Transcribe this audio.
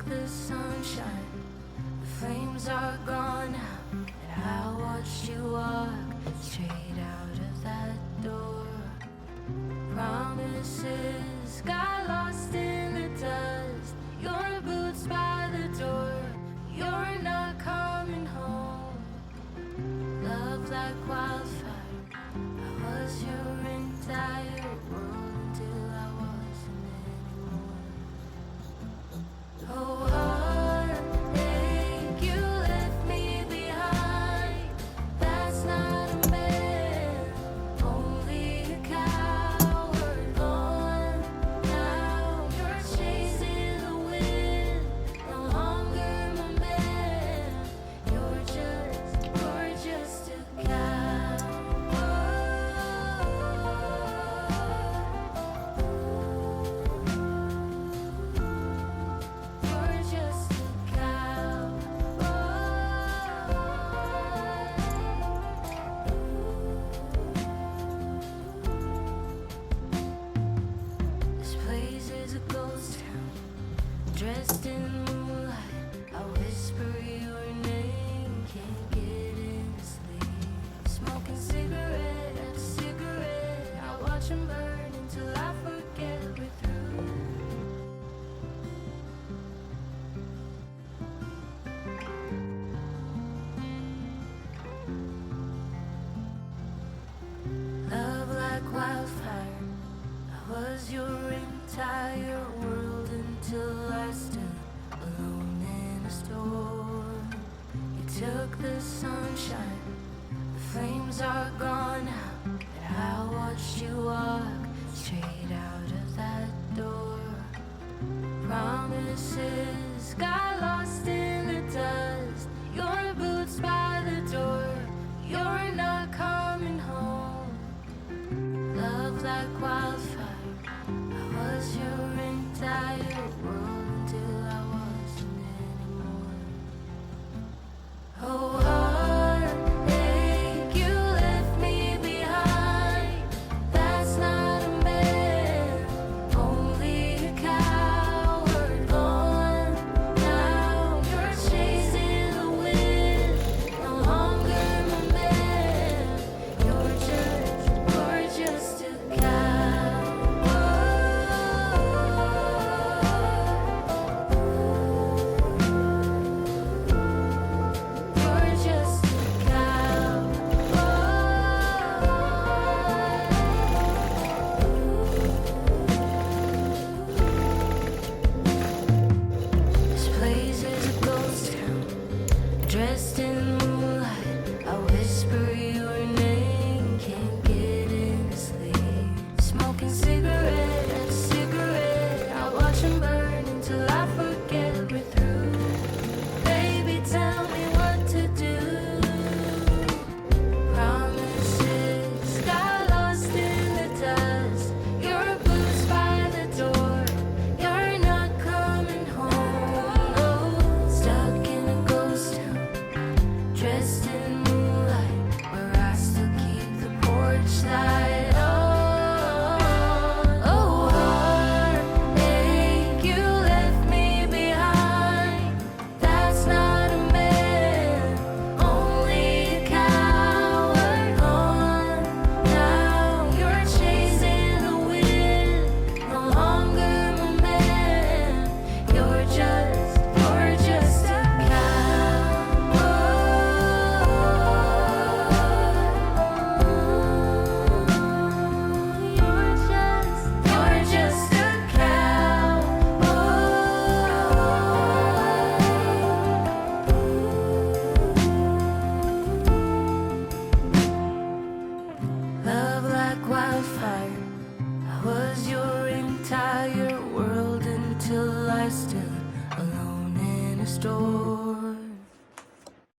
the sunshine, the flames are gone now, and I watched you walk straight out of that door. Promises got lost in the dust. Your boots by the door, you're not coming home. Love like wildfire, I was your entire world until I wasn't anymore. Oh, heartache, you left me behind. That's not a man, only a coward. Gone now, you're chasing the wind. No longer my man, you're just a coward. You're just a This place is a ghost town, dressed in moonlight. I whisper your name, can't get any sleep. Smoking cigarette after cigarette, I watch 'em burn until I forget we're through. Love like wildfire, I was your entire world until I stood alone in a storm. You took the sunshine, the flames are gone now, and I watched you walk straight out of that door. Promises got lost in the dust. Your boots by the door, you're not coming home. Love like wildfire, I was your entire world until I wasn't anymore. Oh, heartache, you left me behind. That's not a man, only a coward. Gone now, you're chasing the wind. No longer my man, you're just a This place is a ghost town, dressed in moonlight. I whisper your name, can't get any sleep. Smoking cigarette after cigarette, I watch 'em burn until I forget we're through. Baby, tell me what to do. Promises got lost in the dust. Your boots by the door, you're not coming home. Oh, stuck in a ghost town, dressed in moonlight, where I still keep the porch light on. Oh, heartache, you left me behind. That's not a man, only a coward. Gone now, you're chasing the wind. No longer my man, you're just a Love like wildfire, I was your entire world until I stood alone in a store.